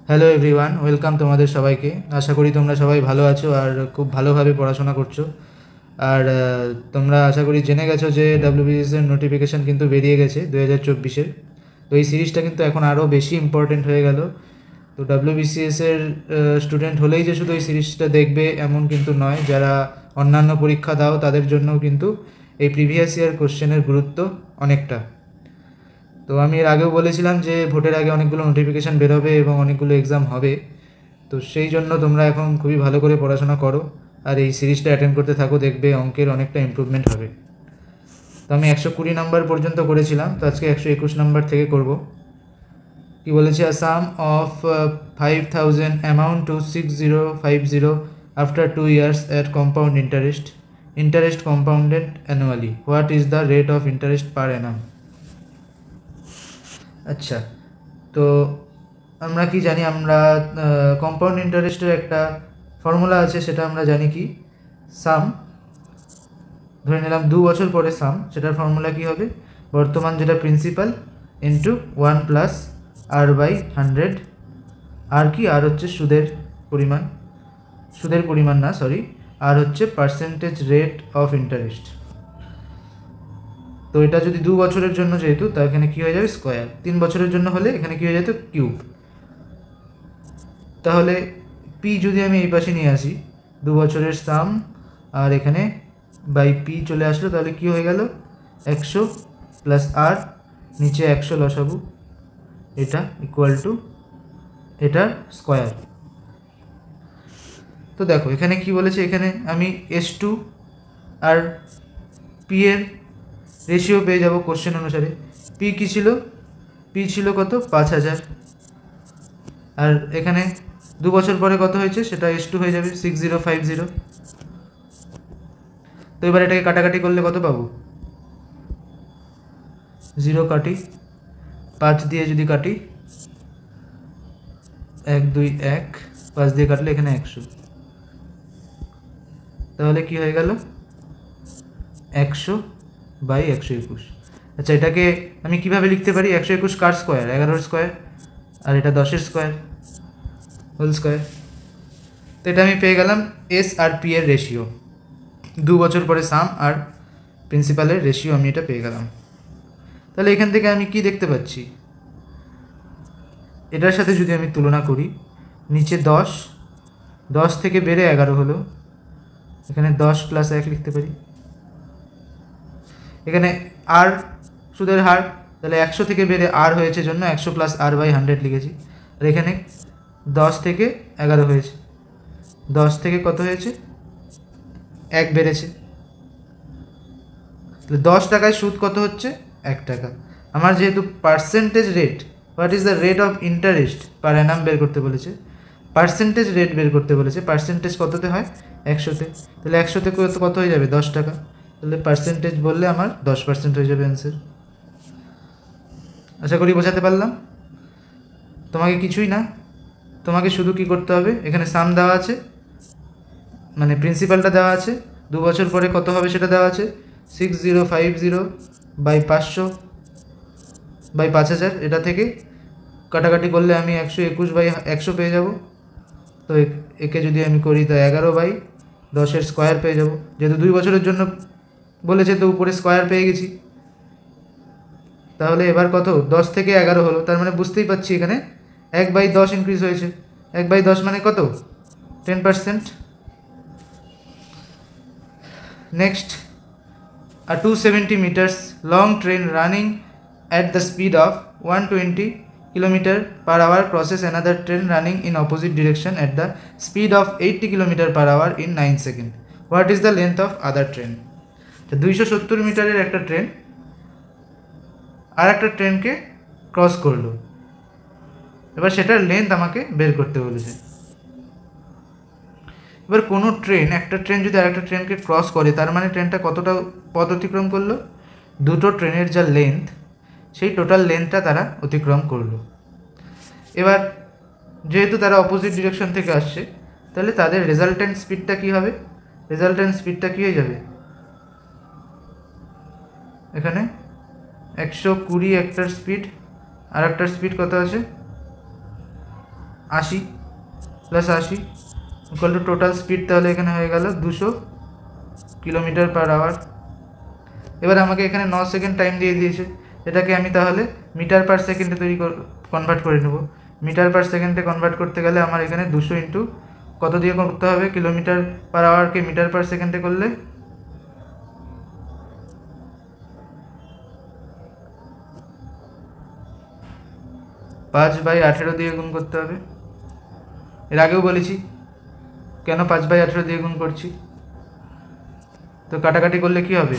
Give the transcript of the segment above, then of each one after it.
Hello everyone, welcome তোমাদের সবাইকে। আশা করি তোমরা সবাই ভালো আছো আর খুব ভালোভাবে পড়াশোনা করছো। আর তোমরা আশা করি জেনে গেছো যে ডাব্লিউবিসিএসের নোটিফিকেশান কিন্তু বেরিয়ে গেছে 2024-এর। তো এই সিরিজটা কিন্তু এখন আরও বেশি ইম্পর্টেন্ট হয়ে গেল। তো ডাব্লিউবিসিএসের স্টুডেন্ট হলেই যে শুধু এই সিরিজটা দেখবে এমন কিন্তু নয়, যারা অন্যান্য পরীক্ষা দাও তাদের জন্যও কিন্তু এই প্রিভিয়াস ইয়ার কোশ্চেনের গুরুত্ব অনেকটা। তো আমি এর আগেও বলেছিলাম যে ভোটের আগে অনেকগুলো নোটিফিকেশান বেরোবে এবং অনেকগুলো এক্সাম হবে। তো সেই জন্য তোমরা এখন খুবই ভালো করে পড়াশোনা করো আর এই সিরিজটা অ্যাটেন্ড করতে থাকো, দেখবে অঙ্কের অনেকটা ইমপ্রুভমেন্ট হবে। তো আমি 120 নাম্বার পর্যন্ত করেছিলাম, তো আজকে 121 নাম্বার থেকে করব। কি বলেছে? A sum of 5,000 amount to 6050 after 2 years at compound interest compounded annually. What is the rate of interest per annum? আচ্ছা, তো আমরা কি জানি? আমরা কম্পাউন্ড ইন্টারেস্টের একটা ফর্মুলা আছে, সেটা আমরা জানি কি? সাম, ধরে নিলাম 2 বছর পরে সাম, সেটার ফর্মুলা কি হবে? বর্তমান যেটা principal into 1 plus r by 100। R কি? আর হচ্ছে সুদের পরিমাণ না, সরি, আর হচ্ছে পার্সেন্টেজ রেট অফ ইন্টারেস্ট। তো এটা যদি 2 বছরের জন্য যেহেতু, তা এখানে কী হয়ে যাবে? স্কোয়ার। 3 বছরের জন্য হলে এখানে কী হয়ে যেত? কিউব। তাহলে পি যদি আমি এই পাশে নিয়ে আসি, 2 বছরের সাম আর এখানে বাই পি চলে আসলো, তাহলে কি হয়ে গেল? 100 প্লাস আর নিচে 100 লসাগু, এটা ইকুয়াল টু এটার স্কোয়ার। তো দেখো এখানে কি বলেছে, এখানে আমি S2 আর পি এর রেশিও পেয়ে যাব কোশ্চেন অনুসারে। পি কী ছিল? পি ছিল কত? 5000। আর এখানে 2 বছর পরে কত হয়েছে? সেটা S2 হয়ে যাবে 6050। তো এবার এটাকে কাটাকাটি করলে কত পাবো? 0 কাটি, 5 দিয়ে যদি কাটি, 1 2 1, 5 দিয়ে কাটলে এখানে 100। তাহলে কি হয়ে গেল? 100 বাই 121। আচ্ছা, এটাকে আমি কিভাবে লিখতে পারি? 121 কার স্কোয়ার? 11 স্কোয়ার, আর এটা 10 স্কোয়ার, হোল স্কোয়ার। তো এটা আমি পেয়ে গেলাম এস আর পি এর রেশিও। 2 বছর পরে সাম আর প্রিন্সিপালের রেশিও আমি এটা পেয়ে গেলাম। তাহলে এখান থেকে আমি কি দেখতে পাচ্ছি? এটার সাথে যদি আমি তুলনা করি, নিচে 10 থেকে বেড়ে 11 হলো, এখানে 10 প্লাস 1 লিখতে পারি। এখানে আর সুদের হার, তাহলে 100 থেকে বেড়ে আর হয়েছে জন্য 100 প্লাস আর বাই 100 লিখেছি। আর এখানে 10 থেকে 11 হয়েছে, 10 থেকে কত হয়েছে? 1 বেড়েছে। তাহলে 10 টাকায় সুদ কত হচ্ছে? 1 টাকা। আমার যেহেতু percentage rate, what is the rate of interest per Anam বের করতে বলেছে, পার্সেন্টেজ রেট বের করতে বলেছে। পার্সেন্টেজ কততে হয়? 100-তে। তাহলে 100-তে কত হয়ে যাবে? 10 টাকা। তাহলে পার্সেন্টেজ বললে আমার 10% হয়ে যাবে অ্যান্সার। আশা করি বোঝাতে পারলাম। তোমাকে কিছুই না, তোমাকে শুধু কি করতে হবে? এখানে সাম দেওয়া আছে, মানে প্রিন্সিপালটা দেওয়া আছে, 2 বছর পরে কত হবে সেটা দেওয়া আছে, 6050 বাই 500 বাই 5000। এটা থেকে কাটাকাটি করলে আমি 121 বাই 100 পেয়ে যাব। তো একে যদি আমি করি, তো 11 বাই 10-এর স্কোয়ার পেয়ে যাব। যেহেতু 2 বছরের জন্য বলেছে, তো উপরে স্কোয়ার পেয়ে গেছি। তাহলে এবার কত? 10 থেকে 11 হলো, তার মানে বুঝতেই পারছি এখানে 1 বাই 10 ইনক্রিজ হয়েছে। 1 বাই 10 মানে কত? 10%। Next, a 270 meters long train running at the speed of 120 km/h crosses another train running in opposite direction at the speed of 80 km/h in 9 seconds. What is the length of other train? তো 270 মিটারের একটা train আর একটা ট্রেনকে cross করলো, এবার সেটার length আমাকে বের করতে বলেছে। এবার কোনো ট্রেন, একটা ট্রেন যদি আরেকটা ট্রেনকে ক্রস করে, তার মানে ট্রেনটা কতটা পথ অতিক্রম করলো? দুটো ট্রেনের যা লেন্থ, সেই টোটাল লেন্থটা তারা অতিক্রম করলো। এবার যেহেতু তারা অপোজিট ডিরেকশন থেকে আসছে, তাহলে তাদের রেজাল্টেন্ট স্পিডটা কী হবে? রেজাল্টেন্ট স্পিডটা কী হয়ে যাবে? এখানে 120 একটার স্পিড, আর একটার স্পিড কত আছে? 80 plus 80 equal to total speed, তাহলে এখানে হয়ে গেল 200 কিলোমিটার পার আওয়ার। এবার আমাকে এখানে 9 সেকেন্ড টাইম দিয়ে দিয়েছে, এটাকে আমি তাহলে মিটার পার সেকেন্ডে কনভার্ট করে নেব। মিটার পার সেকেন্ডে কনভার্ট করতে গেলে আমার এখানে 200 ইন্টু কত দিয়ে করতে হবে, কিলোমিটার পার আওয়ারকে মিটার পার সেকেন্ডে করলে 5/18 দিয়ে গুণ করতে হবে। এর আগেও বলেছি কেন 5/18 দিয়ে গুণ করছি। তো কাটাকাটি করলে কি হবে,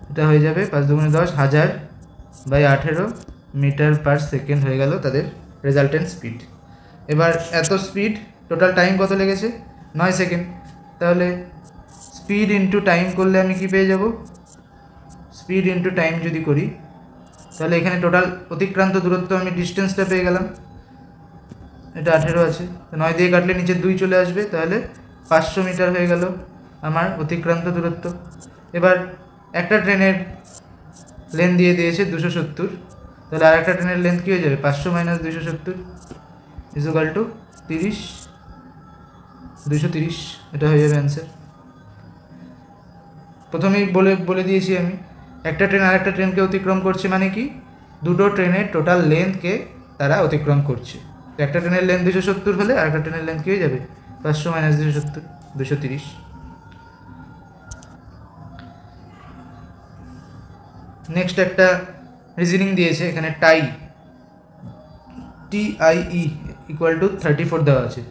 এটা হয়ে যাবে 5 × 10 1000/18 মিটার পার সেকেন্ড হয়ে গেল তাদের রেজাল্টেন্ট স্পিড। এবার এত স্পিড, টোটাল টাইম কত লেগেছে 9 সেকেন্ড, তাহলে স্পিড ইন্টু টাইম করলে আমি কি পেয়ে যাব, স্পিড ইন্টু টাইম যদি করি তাহলে এখানে টোটাল অতিক্রান্ত দূরত্ব আমি ডিস্টেন্সটা পেয়ে গেলাম, এটা 18 আছে, 9 দিয়ে কাটলে নিচে 2 চলে আসবে, তাহলে 500 মিটার হয়ে গেল আমার অতিক্রান্ত দূরত্ব। এবার একটা ট্রেনের লেন্থ দিয়ে দিয়েছে 270, তাহলে আর একটা ট্রেনের লেন্থ কী হয়ে যাবে, 500 - 270 ইকুয়াল টু 30, 230, এটা হয়ে যাবে অ্যান্সার। প্রথমেই বলে দিয়েছি আমি, একটা ট্রেন আর একটা ট্রেনকে অতিক্রম করছে মানে কি, দুটো ট্রেনের টোটাল লেন্থকে তারা অতিক্রম করছে। তো একটা ট্রেনের লেন্থ 270 হলে আর একটা ট্রেনের লেন্থ কী হয়ে যাবে, 500 - 270, 230। নেক্সট একটা রিজনিং দিয়েছে, এখানে TIE ইকুয়াল টু 34 দেওয়া আছে।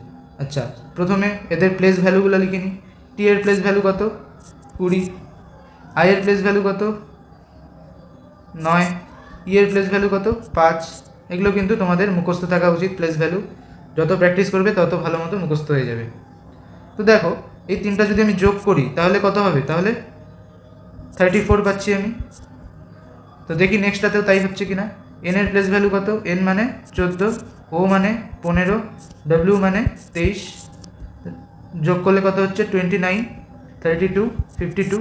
আচ্ছা, প্রথমে এদের প্লেস ভ্যালুগুলো লিখে নিই। টি এর প্লেস ভ্যালু কত, 20, আই এর প্লেস ভ্যালু কত, 9, ই এর প্লেস ভ্যালু কত, 5। এগুলো কিন্তু তোমাদের মুখস্থ থাকা উচিত, প্লেস ভ্যালু যত প্র্যাকটিস করবে তত ভালো মতো মুখস্থ হয়ে যাবে। তো দেখো এই তিনটা যদি আমি যোগ করি তাহলে কত হবে, তাহলে 34 পাচ্ছি আমি। তো দেখি নেক্সটটাতেও তাই হচ্ছে কিনা। এন এর প্লেস ভ্যালু কত, এন মানে 14, ও মানে 15, ডব্লিউ মানে 23, যোগ করলে কত হচ্ছে 29, 32, 52,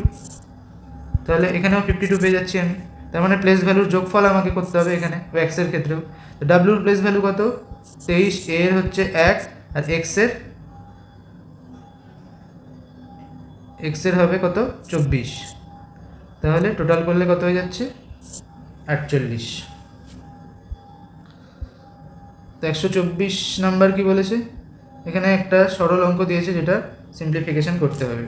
তাহলে এখানেও 52 পেয়ে যাচ্ছি আমি। তার মানে প্লেস ভ্যালুর যোগফল আমাকে করতে হবে এখানে, এক্সের ক্ষেত্রেও। তো ডাব্লিউর প্লেস ভ্যালু কত, 23, এর হচ্ছে 1, আর এক্সের হবে কত 24, তাহলে টোটাল করলে কত হয়ে যাচ্ছে 48। তো 124 নাম্বার কি বলেছে, এখানে একটা সরল অঙ্ক দিয়েছে যেটা সিম্পলিফিকেশন করতে হবে।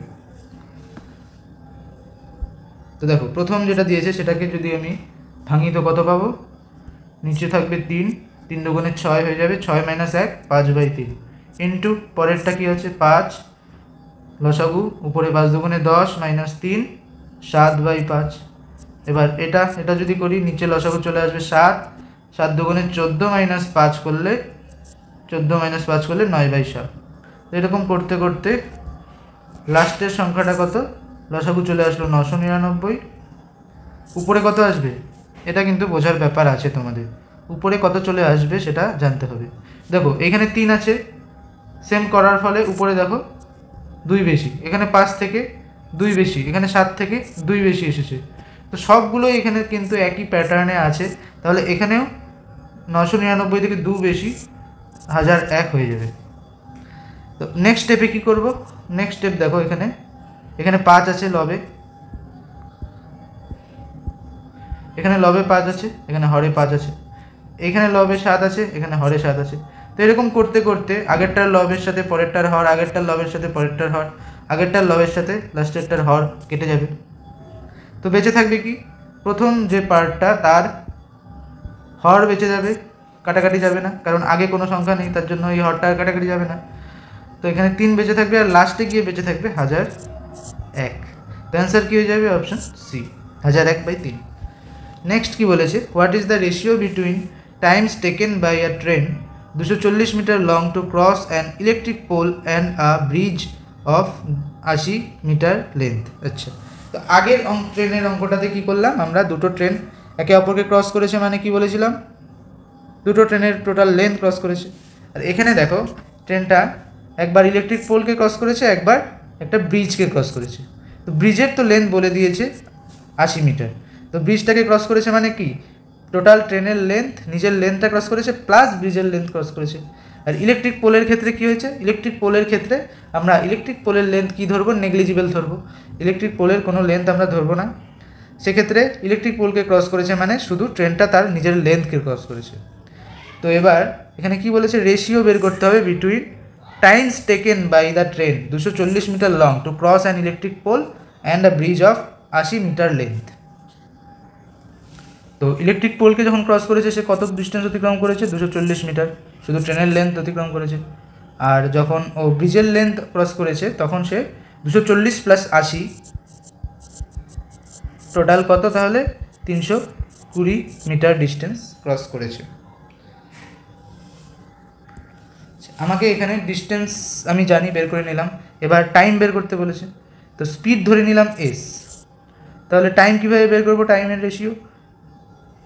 তো দেখো প্রথম যেটা দিয়েছে সেটাকে যদি আমি ভাঙি তো কত পাবো, নিচে থাকবে 3, 3 দুগুণে 6 হয়ে যাবে, 6 - 1 5/3 ইন্টু পরেরটা কি হচ্ছে 5, লসাগু উপরে 5 দুগুণে 10 - 3 7/5। এবার এটা যদি করি নিচে লসাগু চলে আসবে 7, 7 দুগুণে 14 - 5 করলে 9/7। এরকম করতে করতে লাস্টের সংখ্যাটা কত, লসাগু চলে আসলো 999। উপরে কত আসবে এটা কিন্তু বোঝার ব্যাপার আছে তোমাদের, উপরে কত চলে আসবে সেটা জানতে হবে। দেখো এখানে 3 আছে, সেম করার ফলে উপরে দেখো 2 বেশি, এখানে 5 থেকে 2 বেশি, এখানে 7 থেকে 2 বেশি এসেছে। তো সবগুলোই এখানে কিন্তু একই প্যাটার্নে আছে, তাহলে এখানেও 999 থেকে 2 বেশি 1001 হয়ে যাবে। তো নেক্সট স্টেপে কী করব, নেক্সট স্টেপ দেখো এখানে 5 আছে লবে, এখানে লবে 5 আছে, এখানে হরে 5 আছে, এখানে লবে 7 আছে, এখানে হরে 7 আছে। তো এরকম করতে করতে আগেরটার লবের সাথে পরেরটার হর, আগেরটার লবের সাথে পরেরটার হর, আগেরটার লবের সাথে লাস্টেরটার হর কেটে যাবে। তো বেঁচে থাকবে কি, প্রথম যে পার্টটা তার হর বেঁচে যাবে, কাটাকাটি যাবে না, কারণ আগে কোনো সংখ্যা নেই, তার জন্য এই হরটা কাটাকাটি যাবে না। তো এখানে 3 বেঁচে থাকবে, আর লাস্টে গিয়ে বেঁচে থাকবে 1001। তো অ্যান্সার কী হয়ে যাবে, অপশন সি 1001/3। নেক্সট কি বলেছে, what is the ratio between times taken by a train 240 meter long to cross an electric pole and a bridge of 80 meter length. আচ্ছা, তো আগের ট্রেনের অঙ্কটাতে কী করলাম আমরা, দুটো ট্রেন একে অপরকে ক্রস করেছে মানে কি বলেছিলাম, দুটো ট্রেনের টোটাল লেন্থ ক্রস করেছে। আর এখানে দেখো ট্রেনটা একবার ইলেকট্রিক পোলকে ক্রস করেছে, একবার একটা ব্রিজকে ক্রস করেছে। তো ব্রিজের তো লেন্থ বলে দিয়েছে 80 মিটার, তো ব্রিজটাকে ক্রস করেছে মানে কি, টোটাল ট্রেনের লেন্থ, নিজের লেন্থটা ক্রস করেছে প্লাস ব্রিজের লেন্থ ক্রস করেছে। আর ইলেকট্রিক পোলের ক্ষেত্রে কী হয়েছে, ইলেকট্রিক পোলের ক্ষেত্রে আমরা ইলেকট্রিক পোলের লেন্থ কী ধরবো, নেগলিজিবল ধরবো, ইলেকট্রিক পোলের কোনো লেন্থ আমরা ধরবো না। সেক্ষেত্রে ইলেকট্রিক পোলকে ক্রস করেছে মানে শুধু ট্রেনটা তার নিজের লেন্থকে ক্রস করেছে। তো এবার এখানে কি বলেছে, রেশিও বের করতে হবে between times taken by the train 240 meter long to cross an electric pole and a bridge of 80 meter length. তো ইলেকট্রিক পোলকে যখন ক্রস করেছে সে কত ডিস্টেন্স অতিক্রম করেছে, 240 মিটার, শুধু ট্রেনের লেন্থ অতিক্রম করেছে। আর যখন ও ব্রিজের লেন্থ ক্রস করেছে তখন সে 240 প্লাস 80, টোটাল কত তাহলে 320 মিটার ডিস্টেন্স ক্রস করেছে। আমাকে এখানে ডিস্টেন্স আমি জানি, বের করে নিলাম। এবার টাইম বের করতে বলেছে, তো স্পিড ধরে নিলাম এস। তাহলে টাইম কীভাবে বের করবো, টাইমের রেশিও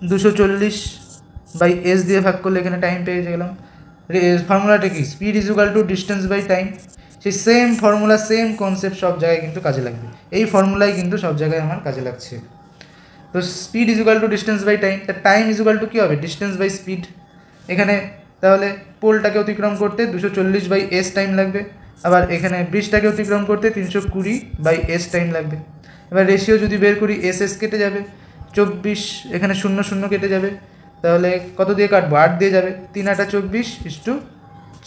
240 বাই এস দিয়ে ভাগ করলে এখানে টাইম পেয়ে গেলাম। ফর্মুলাটা কি, speed is equal to distance by time. সেই সেম ফর্মুলা, সেম কনসেপ্ট সব জায়গায় কিন্তু কাজে লাগবে, এই ফর্মুলাই কিন্তু সব জায়গায় আমার কাজে লাগছে। তো speed is equal to distance by time, তা টাইম ইজ ইকুয়াল টু কী হবে, ডিস্টেন্স বাই স্পিড। এখানে তাহলে পোলটাকে অতিক্রম করতে 240 বাই এস টাইম লাগবে, আবার এখানে ব্রিজটাকে অতিক্রম করতে 320 বাই এস টাইম লাগবে। এবার রেশিও যদি বের করি, এস এস কেটে যাবে, 24, এখানে 0 0 কেটে যাবে, তাহলে কত দিয়ে কাটবো, 8 দিয়ে যাবে, 3 8 24 ইস্টু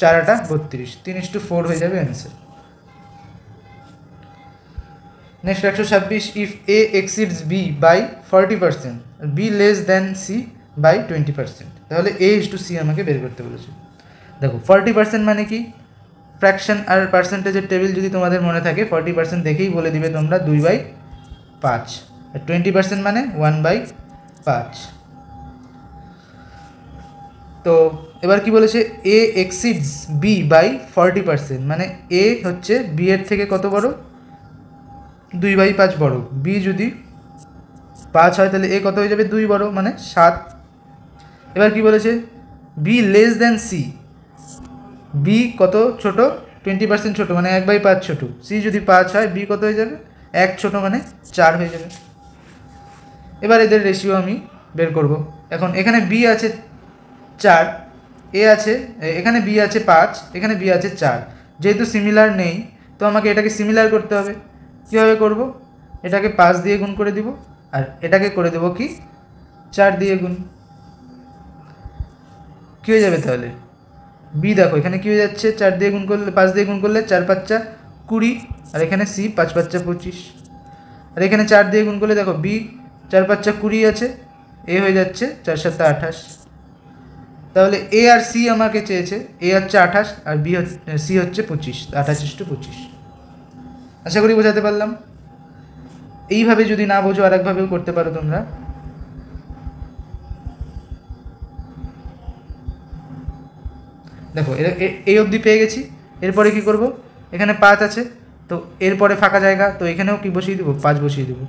4 8 32, 3:4 হয়ে যাবে answer. Next 126, if A exceeds B by 40%, B less than C by 20%, তাহলে এ ইস টু সি আমাকে বের করতে বলেছে। দেখো 40% মানে কি, ফ্র্যাকশন আর পার্সেন্টেজের টেবিল যদি তোমাদের মনে থাকে, 40% দেখেই বলে দিবে তোমরা 2/5, আর 20% মানে 1/5। তো এবার কি বলেছে, এ এক্সিডস বি বাই 40%, মানে এ হচ্ছে বি এর থেকে কত বড়, 2/5 বড়। বি যদি 5 হয় তাহলে এ কত হয়ে যাবে, 2 বড়, মানে 7। এবার কি বলেছে, B less than C, B কত ছোট, 20% ছোট, মানে 1/5 ছোট। সি যদি 5 হয়, বি কত হয়ে যাবে, 1 ছোট, মানে 4 হয়ে যাবে। এবার এদের রেশিও আমি বের করব। এখন এখানে বি আছে 4, এ আছে, এখানে বি আছে 5, এখানে বি আছে 4, যেহেতু সিমিলার নেই তো আমাকে এটাকে সিমিলার করতে হবে। কীভাবে করব, এটাকে 5 দিয়ে গুণ করে দিব, আর এটাকে করে দেবো কি 4 দিয়ে গুণ। কী হয়ে যাবে তাহলে, বি দেখো এখানে কী হয়ে যাচ্ছে, 4 দিয়ে গুণ করলে, 5 দিয়ে গুণ করলে 4 5 20, আর এখানে সি 5 5 25, আর এখানে 4 দিয়ে গুণ করলে দেখো বি 4 5 20 আছে, এ হয়ে যাচ্ছে 4 7 28। তাহলে এ আর সি আমাকে চেয়েছে, এ হচ্ছে 28 আর বি হচ্ছে, সি হচ্ছে 25, 28:25। আশা করি বোঝাতে পারলাম। এইভাবে যদি না বোঝো আরেকভাবেও করতে পারো তোমরা। দেখো এই অবধি পেয়ে গেছি, এরপরে কি করব, এখানে 5 আছে তো এরপরে ফাঁকা জায়গা, তো এখানেও কি বসিয়ে দেবো, 5 বসিয়ে দেবো।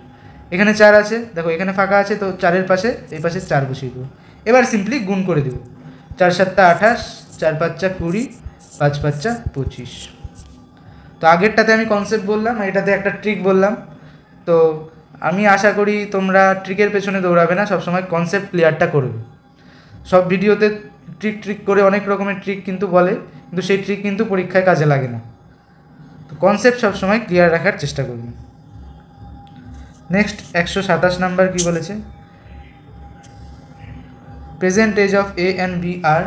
এখানে 4 আছে, দেখো এখানে ফাঁকা আছে তো 4-এর পাশে, এই পাশে 4 বসিয়ে দেবো। এবার সিম্পলি গুণ করে দেবো, 4 7 28, 4 5 20, 5 5 25। তো আগেরটাতে আমি কনসেপ্ট বললাম, এটাতে একটা ট্রিক বললাম। তো আমি আশা করি তোমরা ট্রিকের পেছনে দৌড়াবে না, সবসময় কনসেপ্ট ক্লিয়ারটা করবে। সব ভিডিওতে ট্রিক করে অনেক রকমের ট্রিক কিন্তু বলে, কিন্তু সেই ট্রিক কিন্তু পরীক্ষায় কাজে লাগে না। তো কনসেপ্ট সবসময় ক্লিয়ার রাখার চেষ্টা করবে। নেক্সট 127 নাম্বার কি বলেছে, present age of A and B are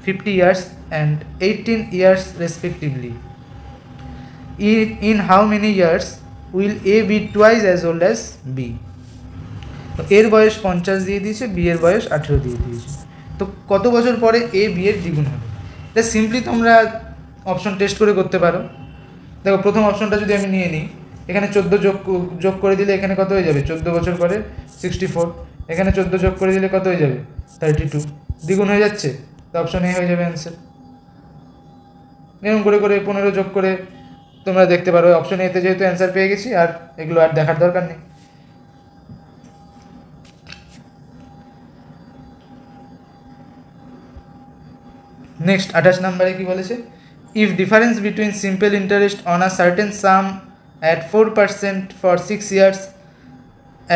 50 years and 18 years respectively. In how many years will A be twice as old as B? তো এর বয়স 50 দিয়ে দিয়েছে, বি এর বয়স 18 দিয়ে দিয়েছে। তো কত বছর পরে এ বি এর দ্বিগুণ হবে, এটা সিম্পলি তোমরা অপশন টেস্ট করে করতে পারো। দেখো প্রথম অপশনটা যদি আমি নিয়ে নিই, এখানে 14 যোগ করে দিলে এখানে কত হয়ে যাবে, 14 বছর পরে 64, এখানে 14 যোগ করে দিলে কত হয়ে যাবে, 32, দ্বিগুণ হয়ে যাচ্ছে, তো অপশন এ হয়ে যাবে অ্যান্সার। এরকম করে করে 15 যোগ করে তোমরা দেখতে পারো, অপশন এতে যেহেতু অ্যান্সার পেয়ে গেছি আর এগুলো আর দেখার দরকার নেই। নেক্সট 28 নম্বরে কি বলেছে, if difference between simple interest on a certain some at 4% for 6 years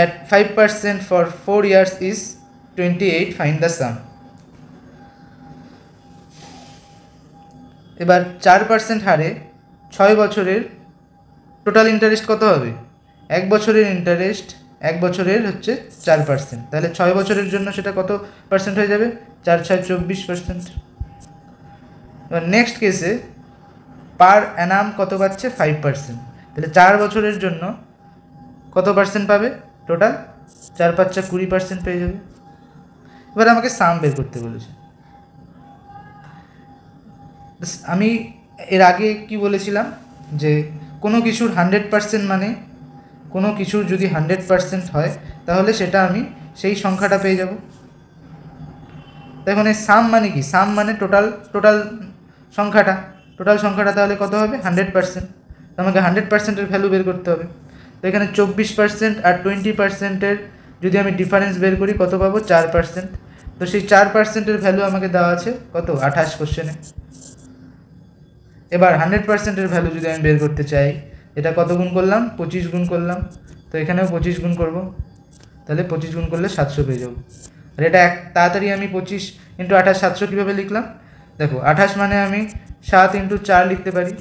at 5% for 4 years is 28, find the সাম। এবার 4% হারে 6 বছরের টোটাল ইন্টারেস্ট কত হবে? 1 বছরের ইন্টারেস্ট 1 বছরের হচ্ছে 4%, তাহলে 6 বছরের জন্য সেটা কত পার্সেন্ট হয়ে যাবে? 4 6 24%। এবার নেক্সট কেসে পার অ্যানাম কত পাচ্ছে? 5%, তাহলে 4 বছরের জন্য কত পার্সেন্ট পাবে? টোটাল 4 5 20% পেয়ে যাবে। এবার আমাকে সাম বের করতে বলেছে। আমি এর আগে কি বলেছিলাম যে কোনো কিছুর 100% মানে কোনো কিছুর যদি 100% হয় তাহলে সেটা আমি সেই সংখ্যাটা পেয়ে যাব। দেখুন এই সাম মানে কি? সাম মানে টোটাল সংখ্যাটা তাহলে কত হবে? 100%। তো আমাকে 100%-এর ভ্যালু বের করতে হবে। তো এখানে 24% আর 20%-এর যদি আমি ডিফারেন্স বের করি কত পাবো? 4%। তো সেই 4%-এর ভ্যালু আমাকে দেওয়া আছে কত? 28 কোশ্চেনে। এবার 100%-এর ভ্যালু যদি আমি বের করতে চাই, এটা কত গুণ করলাম? 25 গুণ করলাম। তো এখানেও 25 গুণ করব, তাহলে 25 গুণ করলে 700 পেয়ে যাবো। আর এটা তাড়াতাড়ি আমি 25 × 28 700 কীভাবে লিখলাম? দেখো 28 মানে আমি 7 × 4 লিখতে পারি।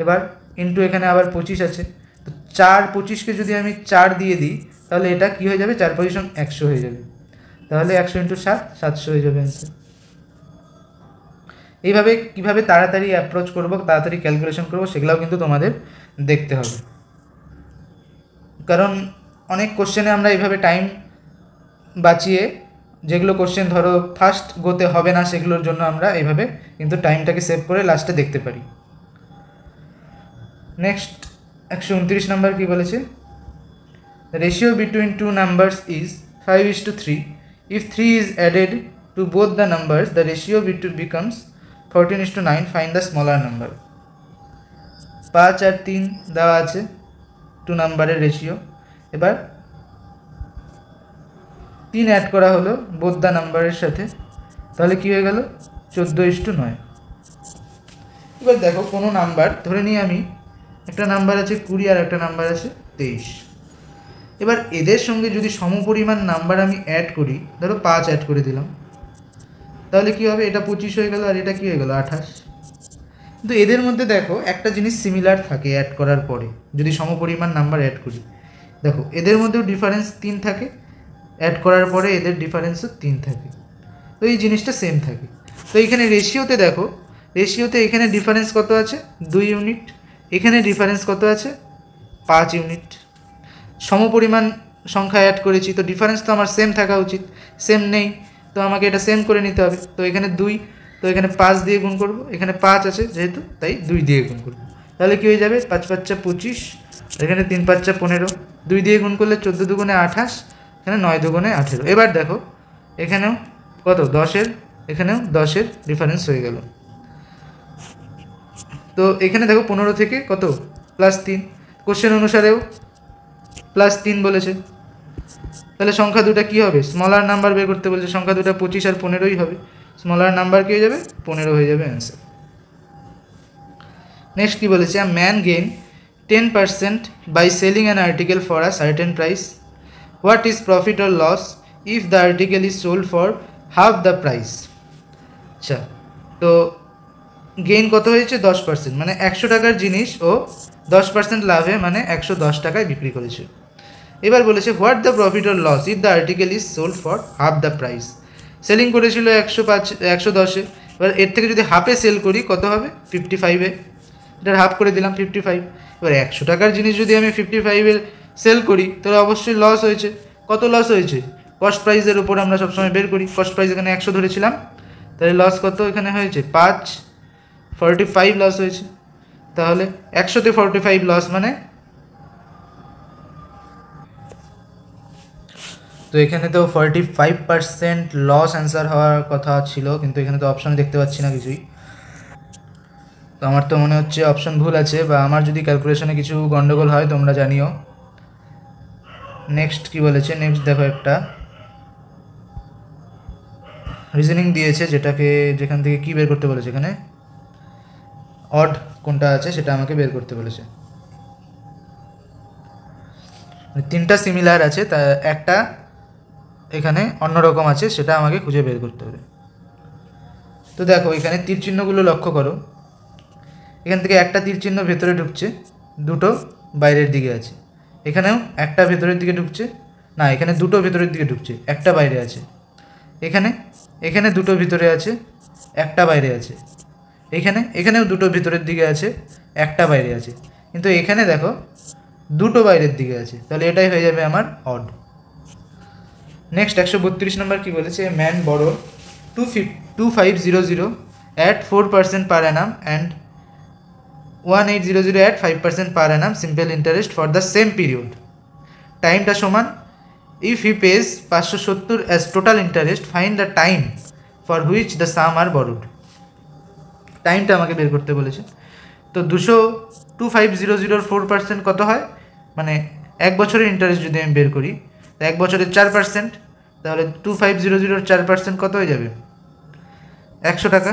এবার ইন্টু এখানে আবার 25 আছে, তো 4 25কে যদি আমি 4 দিয়ে দিই তাহলে এটা কী হয়ে যাবে? 4 পজিশন 100 হয়ে যাবে। তাহলে 100 × 7 700 হয়ে যাবে অ্যান্সার। এইভাবে কীভাবে তাড়াতাড়ি অ্যাপ্রোচ করব, তাড়াতাড়ি ক্যালকুলেশন করব, সেগুলোও কিন্তু তোমাদের দেখতে হবে। কারণ অনেক কোশ্চেনে আমরা এইভাবে টাইম বাঁচিয়ে, যেগুলো কোশ্চেন ধরো ফার্স্ট গোতে হবে না সেগুলোর জন্য আমরা এইভাবে কিন্তু টাইমটাকে সেভ করে লাস্টে দেখতে পারি। নেক্সট 129 নাম্বার কী বলেছে? The ratio between two numbers is 5:3. If 3 is added to both the numbers, the ratio becomes 14:9. Find the smaller number. 5 আর 3 দেওয়া আছে টু নাম্বারের রেশিও। এবার 3 অ্যাড করা হলো বোথ দ্য নাম্বারের সাথে, তাহলে কী হয়ে গেল? 14:9। এবার দেখো কোনো নাম্বার ধরে নিই আমি, একটা নাম্বার আছে 20 আর একটা নাম্বার আছে 23। এবার এদের সঙ্গে যদি সমপরিমাণ নাম্বার আমি অ্যাড করি, ধরো 5 অ্যাড করে দিলাম, তাহলে কী হবে? এটা 25 হয়ে গেল আর এটা কী হয়ে গেল? 28। কিন্তু এদের মধ্যে দেখো একটা জিনিস সিমিলার থাকে অ্যাড করার পরে, যদি সমপরিমাণ নাম্বার অ্যাড করি, দেখো এদের মধ্যেও ডিফারেন্স 3 থাকে, অ্যাড করার পরে এদের ডিফারেন্সও 3 থাকে, তো এই জিনিসটা সেম থাকে। তো এখানে রেশিওতে দেখো, রেশিওতে এখানে ডিফারেন্স কত আছে? 2 ইউনিট, এখানে ডিফারেন্স কত আছে? 5 ইউনিট। সমপরিমাণ সংখ্যা অ্যাড করেছি, তো ডিফারেন্স তো আমার সেম থাকা উচিত, সেম নেই, তো আমাকে এটা সেম করে নিতে হবে। তো এখানে 2, তো এখানে 5 দিয়ে গুণ করব, এখানে 5 আছে যেহেতু তাই 2 দিয়ে গুণ করব, তাহলে কী হয়ে যাবে? 5 5 25, এখানে 3 5 15, 2 দিয়ে গুণ করলে 14 দুগুণে 28, এখানে 9 দুগুণে 18। এবার দেখো এখানেও কত? 10-এর, এখানেও 10-এর ডিফারেন্স হয়ে গেল। তো এখানে দেখো 15 থেকে কত? +3। কোশ্চেন অনুসারেও +3 বলেছে, তাহলে সংখ্যা দুটা কী হবে? স্মলার নাম্বার বের করতে বলেছে, সংখ্যা দুটা 25 আর 15ই হবে। স্মলার নাম্বার কী হয়ে যাবে? 15 হয়ে যাবে অ্যান্সার। নেক্সট কী বলেছে? A man gain 10% by selling an article for a certain price. What is profit or loss if the article is sold for half the price? আচ্ছা, তো গেইন কত হয়েছে? 10%, মানে 100 টাকার জিনিস ও 10% লাভে মানে 110 টাকায় বিক্রি করেছে। এবার বলেছে what the profit or loss if the article is sold for half the price. Selling করেছিল 110-এ, এবার এর থেকে যদি হাফে সেল করি কত হবে? 55-এ, এটার হাফ করে দিলাম 55। এবার 100 টাকার জিনিস যদি আমি 55-এ সেল করি তাহলে অবশ্যই লস হয়েছে। কত লস হয়েছে? কস্ট প্রাইসের উপর আমরা সবসময় বের করি, কস্ট প্রাইস এখানে 100 ধরেছিলাম, তাহলে লস কত এখানে হয়েছে? 45 লস হয়েছে। তাহলে 100-তে 45 লস মানে, তো এখানে তো 45% লস অ্যান্সার হওয়ার কথা ছিল, কিন্তু এখানে তো অপশানে দেখতে পাচ্ছি না কিছুই। তো আমার তো মনে হচ্ছে অপশান ভুল আছে, বা আমার যদি ক্যালকুলেশনে কিছু গন্ডগোল হয় তোমরা জানিও। নেক্সট কি বলেছে? নেক্সট দেখো একটা রিজনিং দিয়েছে, যেখান থেকে কি বের করতে বলেছে, এখানে অড কোনটা আছে সেটা আমাকে বের করতে বলেছে। 3টা সিমিলার আছে, তা একটা এখানে অন্যরকম আছে, সেটা আমাকে খুঁজে বের করতে হবে। তো দেখো এখানে তীর চিহ্নগুলো লক্ষ্য করো, এখান থেকে একটা তীর চিহ্ন ভেতরে ঢুকছে, দুটো বাইরের দিকে আছে। এখানেও একটা ভেতরের দিকে ঢুকছে, না এখানে দুটো ভেতরের দিকে ঢুকছে, একটা বাইরে আছে। এখানে দুটো ভিতরে আছে, একটা বাইরে আছে। এখানেও দুটো ভিতরের দিকে আছে, একটা বাইরে আছে। কিন্তু এখানে দেখো দুটো বাইরের দিকে আছে, তাহলে এটাই হয়ে যাবে আমার অড। নেক্সট 132 নম্বর কী বলেছে, ম্যান বড়ো 2500 at 4% per annum and 1800 at 5% per annum simple interest for the same period. টাইমটা সমান, if he pays 570 as total interest, find the time for which the sum are borrowed. টাইমটা আমাকে বের করতে বলেছে। তো 2500 4% কত হয়, মানে এক বছরের ইন্টারেস্ট যদি আমি বের করি, তো এক বছরের 4%, তাহলে 2500 4% কত হয়ে যাবে, 100 টাকা।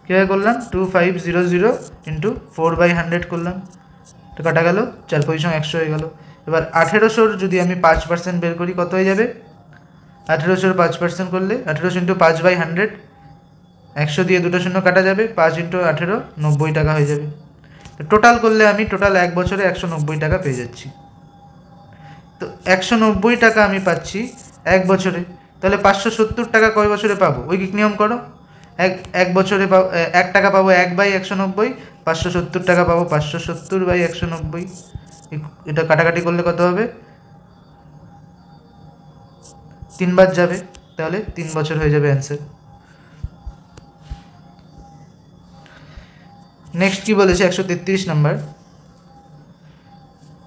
কীভাবে করলাম, 2500 ইন্টু 4/100 করলাম, তো কাটা গেল, 4 পয়সা 100 হয়ে গেল। এবার 1800 যদি আমি 5% বের করি, কত হয়ে যাবে, 1800 5% করলে 1800 ইন্টু 5/100, 100 দিয়ে দুটো শূন্য কাটা যাবে, 5 ইন্টু 18 90 টাকা হয়ে যাবে। টোটাল করলে আমি টোটাল এক বছরে 190 টাকা পেয়ে যাচ্ছি। তো 190 টাকা আমি পাচ্ছি এক বছরে, তাহলে 570 টাকা কয় বছরে পাবো, ঐকিক নিয়ম করো, এক বছরে পাবো 1 টাকা পাবো 1/190, 570 টাকা পাবো 570/190। এটা কাটাকাটি করলে কত হবে, 3 বার যাবে, তাহলে 3 বছর হয়ে যাবে অ্যান্সার। নেক্সট কি বলেছে 133 নাম্বার,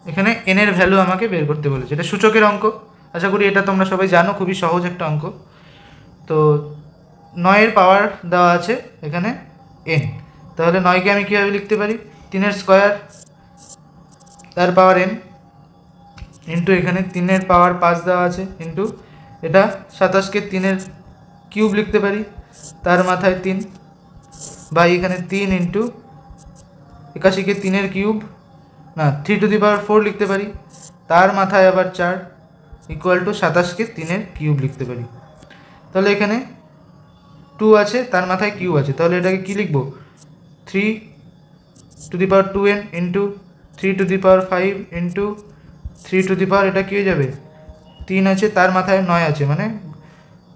এখানে এন এর ভ্যালু আমাকে বের করতে বলেছে। এটা সূচকের অঙ্ক, আশা করি এটা তোমরা সবাই জানো, খুবই সহজ একটা অঙ্ক। তো 9 পাওয়ার দেওয়া আছে এখানে এন, তাহলে 9কে আমি কীভাবে লিখতে পারি, 3 স্কোয়ার তার পাওয়ার এন ইন্টু এখানে 3 পাওয়ার 5 দেওয়া আছে ইন্টু এটা 27কে 3 কিউব লিখতে পারি, তার মাথায় 3 বা এখানে 3 ইন্টু 81কে 3 কিউব, না 3⁴ লিখতে পারি, তার মাথায় আবার 4 ইকুয়াল টু 27কে 3 কিউব লিখতে পারি। তাহলে এখানে 2 আছে, তার মাথায় কিউব আছে, তাহলে এটাকে কী লিখবো, 3⁴2n ইন্টু 3⁵ ইন্টু 3⁵, এটা কী হয়ে যাবে, 3 আছে তার মাথায় 9 আছে, মানে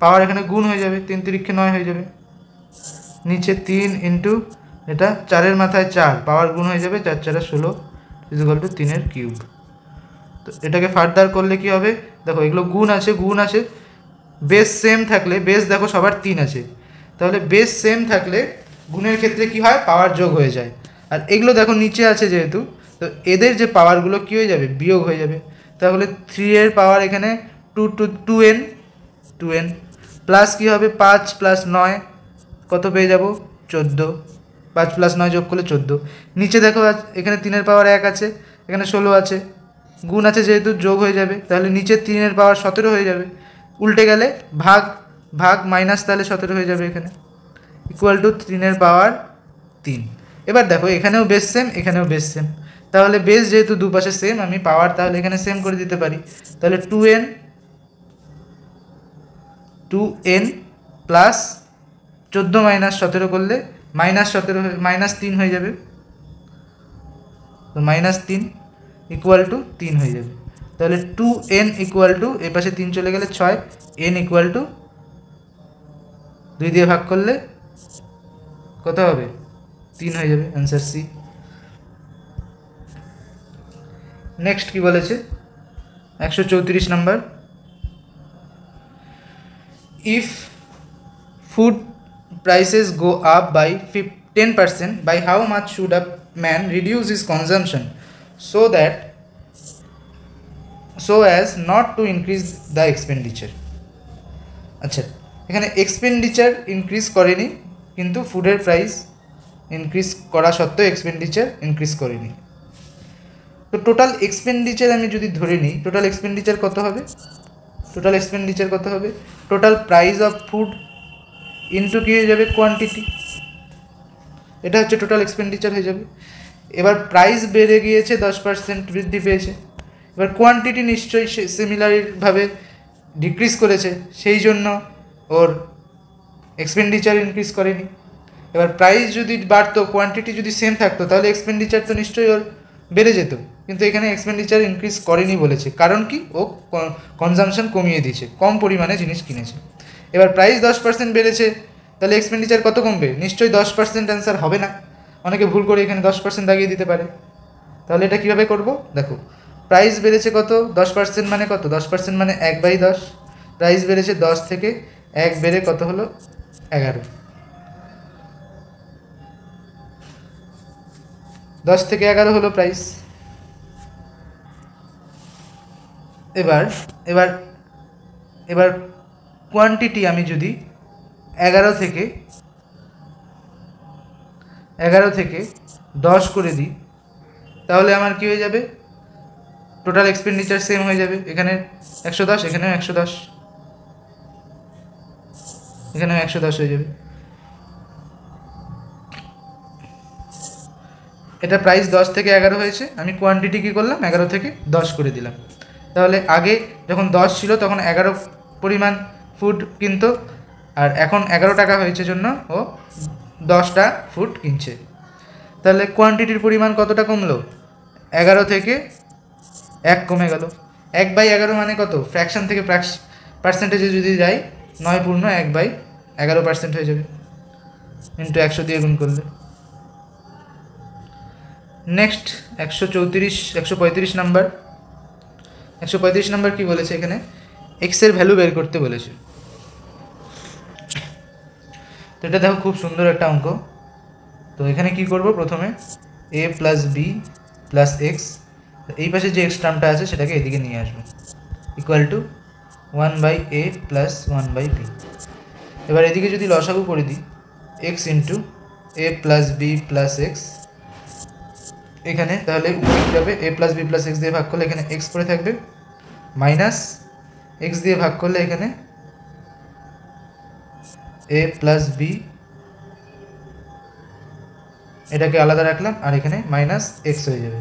পাওয়ার এখানে গুণ হয়ে যাবে, 3 তিরিক্ষে 9 হয়ে যাবে, নিচে 3 ইন্টু এটা 4 মাথায় 4, পাওয়ার গুণ হয়ে যাবে, 4 4 16 ইকুয়াল টু 3 কিউব। তো এটাকে ফার্দার করলে কি হবে, দেখো এগুলো গুণ আছে, বেস সেম থাকলে, বেস দেখো সবার 3 আছে, তাহলে বেস সেম থাকলে গুণের ক্ষেত্রে কি হয়, পাওয়ার যোগ হয়ে যায়। আর এগুলো দেখো নিচে আছে যেহেতু, তো এদের যে পাওয়ারগুলো কী হয়ে যাবে, বিয়োগ হয়ে যাবে। তাহলে 3 এর পাওয়ার এখানে 2n প্লাস কী হবে, 5 প্লাস 9 কত পেয়ে যাব, 14, 5 প্লাস 9 যোগ করলে 14। নিচে দেখো এখানে 3 পাওয়ার 1 আছে, এখানে 16 আছে, গুণ আছে যেহেতু যোগ হয়ে যাবে, তাহলে নিচে 3 পাওয়ার 17 হয়ে যাবে, উল্টে গেলে ভাগ মাইনাস, তাহলে 17 হয়ে যাবে এখানে, ইকুয়াল টু 3 পাওয়ার 3। এবার দেখো এখানেও বেস সেম, এখানেও বেস সেম, তাহলে বেস যেহেতু দুপাশে সেম, আমি পাওয়ার তাহলে এখানে সেম করে দিতে পারি। তাহলে 2n প্লাস 14 মাইনাস 17 করলে -3 হয়ে যাবে, তো -3 ইকুয়াল টু 3 হয়ে যাবে। তাহলে 2n ইকুয়াল টু, এ পাশে 3 চলে গেলে 6, n ইকুয়াল টু 2 দিয়ে ভাগ করলে কত হবে, 3 হয়ে যাবে, অ্যান্সার সি। নেক্সট কি বলেছে 134 number, if food prices go up by 10%, by how much should a man reduce his consumption so as not to increase the expenditure? আচ্ছা, এখানে এক্সপেন্ডিচার ইনক্রিজ করেনি, কিন্তু ফুডের প্রাইস ইনক্রিজ করা সত্ত্বেও এক্সপেন্ডিচার ইনক্রিজ করেনি। তো টোটাল এক্সপেন্ডিচার আমি যদি ধরে নিই, টোটাল এক্সপেন্ডিচার কত হবে, total price of food into কী হয়ে যাবে, কোয়ান্টিটি, এটা হচ্ছে টোটাল এক্সপেন্ডিচার হয়ে যাবে। এবার প্রাইস বেড়ে গিয়েছে 10% বৃদ্ধি পেয়েছে, এবার কোয়ান্টিটি নিশ্চয়ই সিমিলারভাবে ডিক্রিজ করেছে, সেই জন্য ওর এক্সপেন্ডিচার ইনক্রিজ করেনি। এবার প্রাইস যদি বাড়তো, কোয়ান্টিটি যদি সেম থাকতো, তাহলে এক্সপেন্ডিচার তো নিশ্চয়ই ওর বেড়ে যেত, কিন্তু এখানে এক্সপেন্ডিচার ইনক্রিজ করেনি বলেছে, কারণ কি, ও কনজামশন কমিয়ে দিয়েছে, কম পরিমাণে জিনিস কিনেছে। এবার প্রাইস 10% বেড়েছে, তাহলে এক্সপেন্ডিচার কত কমবে? নিশ্চয়ই 10% অ্যান্সার হবে না, অনেকে ভুল করে এখানে 10% দাগিয়ে দিতে পারে। তাহলে এটা কীভাবে করব? দেখো, প্রাইস বেড়েছে কত? 10% মানে কত? 10% মানে 1/10। প্রাইস বেড়েছে 10 থেকে 1 বেড়ে কত হলো? 11। 10 থেকে 11 হলো প্রাইস। এবার এবার এবার কোয়ান্টিটি আমি যদি 11 থেকে 10 করে দিই, তাহলে আমার কী হয়ে যাবে? টোটাল এক্সপেন্ডিচার সেম হয়ে যাবে। এখানে 110, এখানেও 110, এখানেও 110 হয়ে যাবে। এটা প্রাইস 10 থেকে 11 হয়েছে, আমি কোয়ান্টিটি কী করলাম? 11 থেকে 10 করে দিলাম। তাহলে আগে যখন 10 ছিল তখন 11 পরিমাণ ফুড কিনতো, আর এখন 11 টাকা হয়েছে জন্য ও 10টা ফুড কিনছে। তাহলে কোয়ান্টিটির পরিমাণ কতটা কমলো? 11 থেকে 1 কমে গেল। 1/11 মানে কত? ফ্র্যাকশন থেকে পার্সেন্টেজে যদি যাই, 9/1/11% হয়ে যাবে, ইন্টু 100 দিয়ে গুণ করলে। Next 135 number. 135 নাম্বার কী বলেছে? এখানে এক্সের ভ্যালু বের করতে বলেছে। তো এটা দেখো, খুব সুন্দর একটা অঙ্ক। তো এখানে কি করব? প্রথমে a plus B plus X, এই পাশে যে এক্স টার্মটা আছে সেটাকে এদিকে নিয়ে আসবো, equal to 1/a plus 1/b। এবার এদিকে যদি লসাগু করে দিই, X into a plus B plus X, এখানে তাহলে উপরে কী যাবে? a plus B plus X দিয়ে ভাগ করলে এখানে এক্স পড়ে থাকবে, মাইনাস এক্স দিয়ে ভাগ করলে এখানে a প্লাস বি, এটাকে আলাদা রাখলাম, আর এখানে মাইনাস এক্স হয়ে যাবে।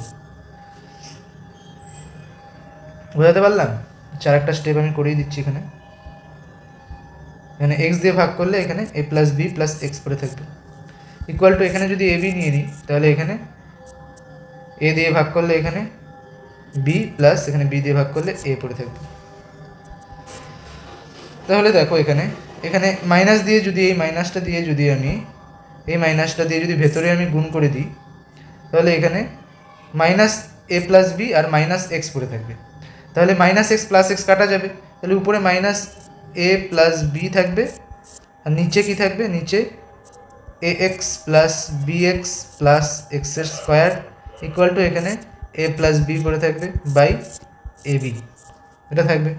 বোঝাতে পারলাম? একটা স্টেপ আমি করেই দিচ্ছি। এখানে এক্স দিয়ে ভাগ করলে এখানে a plus B plus X পড়ে থাকবে, ইকুয়াল টু এখানে যদি এ বি নিয়ে নিই, তাহলে এখানে এ দিয়ে ভাগ করলে এখানে বি প্লাস এখানে বি দিয়ে ভাগ করলে এ পড়ে থাকবে। তাহলে দেখো, এখানে মাইনাস দিয়ে যদি এই মাইনাসটা দিয়ে যদি আমি ভেতরে আমি গুণ করে দিই, তাহলে এখানে মাইনাস এ প্লাস বি আর মাইনাস এক্স পড়ে থাকবে। তাহলে মাইনাস এক্স প্লাস এক্স কাটা যাবে, তাহলে উপরে মাইনাস এ প্লাস বি থাকবে, আর নিচে কি থাকবে? নিচে a x plus b x plus এক্সের স্কোয়ার, ইকুয়াল টু এখানে এ প্লাস বি পড়ে থাকবে বাই এ বি, এটা থাকবে।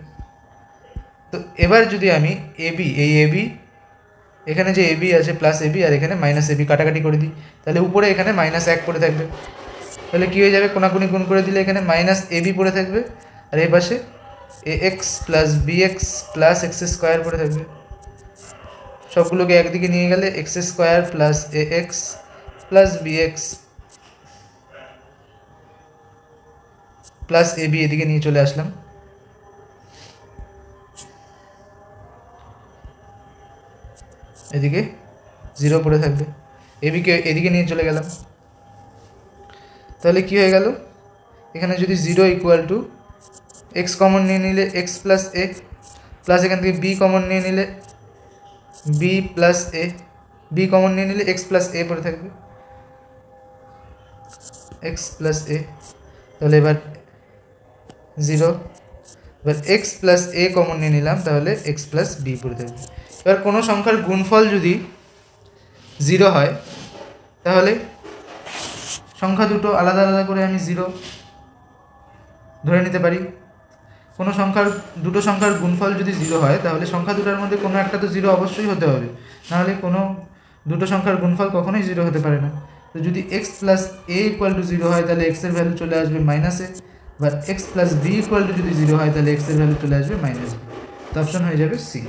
তো এবার যদি আমি এবি এখানে যে এবি আছে প্লাস এবি, আর এখানে মাইনাস এবি কাটাকাটি করে দিই, তাহলে উপরে এখানে -1 পড়ে থাকবে। তাহলে কী হয়ে যাবে? কোনাকুনি গুণ করে দিলে এখানে মাইনাস এবি পড়ে থাকবে, আর এই পাশে a x plus b x plus x square পড়ে থাকবে। সবগুলোকে একদিকে নিয়ে গেলে x square plus a x plus b x plus a b এদিকে নিয়ে চলে আসলাম। এদিকে 0 পড়ে থাকবে, এবিকে এদিকে নিয়ে চলে গেলাম। তাহলে কি হয়ে গেল? এখানে যদি 0 ইকুয়াল টু এক্স কমন নিয়ে নিলে এক্স প্লাস এ, প্লাস এখান থেকে বি কমন নিয়ে নিলে বি প্লাস এ, বি কমন নিয়ে নিলে এক্স প্লাস এ পড়ে থাকবে, এক্স প্লাস এ। তাহলে এবার 0, এবার এক্স প্লাস এ কমন নিয়ে নিলাম, তাহলে এক্স প্লাস বি পড়ে থাকবে। এবার কোনো সংখ্যার গুণফল যদি 0 হয়, তাহলে সংখ্যা দুটো আলাদা আলাদা করে আমি 0 ধরে নিতে পারি। দুটো সংখ্যার গুণফল যদি 0 হয়, তাহলে সংখ্যা দুটোর মধ্যে কোনো একটা তো 0 অবশ্যই হতে হবে, নাহলে কোনো দুটো সংখ্যার গুণফল কখনোই 0 হতে পারে না। তো যদি X plus A equal to 0 হয়, তাহলে এক্সের ভ্যালু চলে আসবে -এ, বা X plus B equal to যদি 0 হয়, তাহলে এক্সের ভ্যালু চলে আসবে -b। তো অপশন হয়ে যাবে সি।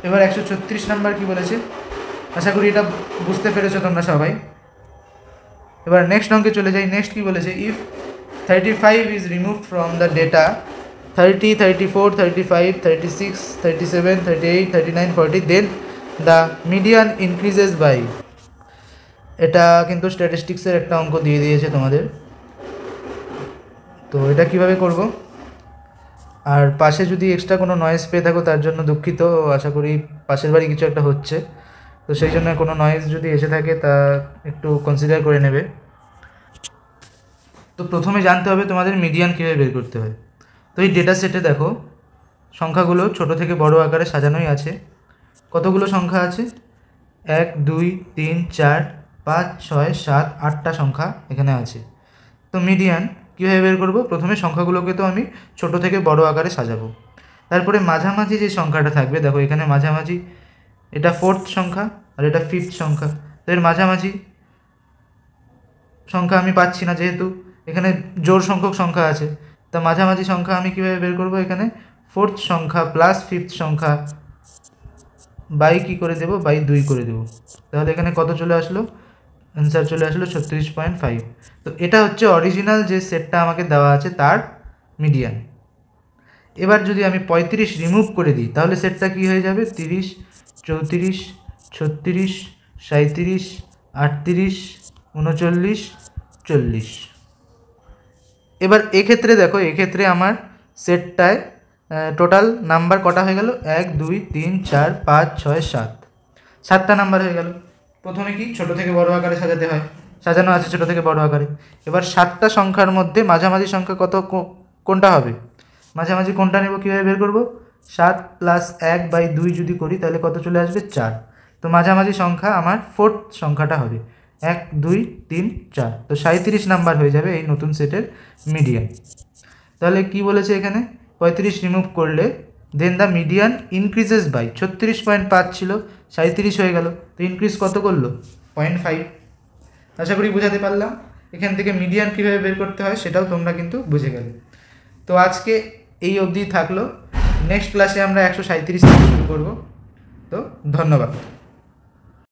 এবার 136 নাম্বার কি বলেছে? আশা করি এটা বুঝতে পেরেছো তোমরা সবাই। এবার নেক্সট অঙ্কে চলে যাই। নেক্সট কি বলেছে? If 35 is removed from the data 30, 34, 35, 36, 37, 38, 39, 40, then the median increases by, এটা কিন্তু স্ট্যাটিস্টিক্সের একটা অঙ্ক দিয়ে দিয়েছে তোমাদের। তো এটা কিভাবে করব, আর পাশে যদি এক্সট্রা কোনো নয়েজ পেয়ে থাকো তার জন্য দুঃখিত, আশা করি পাশের বাড়ি কিছু একটা হচ্ছে, তো সেই জন্য কোনো নয়েজ যদি এসে থাকে তা একটু কনসিডার করে নেবে। তো প্রথমে জানতে হবে তোমাদের মিডিয়ান কীভাবে বের করতে হয়। তো এই ডেটা সেটে দেখো সংখ্যাগুলো ছোট থেকে বড় আকারে সাজানোই আছে। কতগুলো সংখ্যা আছে? 1, 2, 3, 4, 5, 6, 7, 8টা সংখ্যা এখানে আছে। তো মিডিয়ান কীভাবে বের করব? প্রথমে সংখ্যাগুলোকে তো আমি ছোট থেকে বড় আকারে সাজাবো, তারপরে মাঝামাঝি যে সংখ্যাটা থাকবে, দেখো এখানে মাঝামাঝি এটা 4th সংখ্যা আর এটা 5th সংখ্যা, তো এর মাঝামাঝি সংখ্যা আমি পাচ্ছি না, যেহেতু এখানে জোড় সংখ্যক সংখ্যা আছে। তা মাঝামাঝি সংখ্যা আমি কীভাবে বের করব? এখানে 4th সংখ্যা প্লাস 5th সংখ্যা বাই কী করে দেবো? বাই 2 করে দেবো। তাহলে এখানে কত চলে আসলো? অ্যান্সার চলে আসলো 36.5। তো এটা হচ্ছে অরিজিনাল যে সেটটা আমাকে দেওয়া আছে তার মিডিয়ান। এবার যদি আমি 35 রিমুভ করে দিই তাহলে সেটটা কী হয়ে যাবে? 30, 34, 36, 37, 38, 39, 40। এবার এক্ষেত্রে দেখো, এক্ষেত্রে আমার সেটটায় টোটাল নাম্বার কটা হয়ে গেল? 1, 2, 3, 4, 5, 6, 7, 7টা নাম্বার হয়ে গেল। প্রথমে কি ছোট থেকে বড় আকারে সাজাতে হয়, সাজানো আছে ছোট থেকে বড় আকারে। এবার 7টা সংখ্যার মধ্যে মাঝামাঝি সংখ্যা কত, কোনটা হবে? মাঝামাঝি কোনটা নেব, কীভাবে বের করব? 7 + 1/2 যদি করি তাহলে কত চলে আসবে? 4। তো মাঝামাঝি সংখ্যা আমার 4th সংখ্যাটা হবে 1, 2, 3, 4। তো 37 নাম্বার হয়ে যাবে এই নতুন সেটের মিডিয়ান। তাহলে কি বলেছে এখানে? 35 রিমুভ করলে দেন দ্য মিডিয়ান ইনক্রিজেস বাই, 36.5 ছিল 37 হয়ে গেল, তো ইনক্রিজ কত করলো? 0.5। আশা করি বোঝাতে পারলাম। এখান থেকে মিডিয়ান কীভাবে বের করতে হয় সেটাও তোমরা কিন্তু বুঝে গেলে। তো আজকে এই অবধি থাকলো, নেক্সট ক্লাসে আমরা 137 থেকে শুরু করব। তো ধন্যবাদ।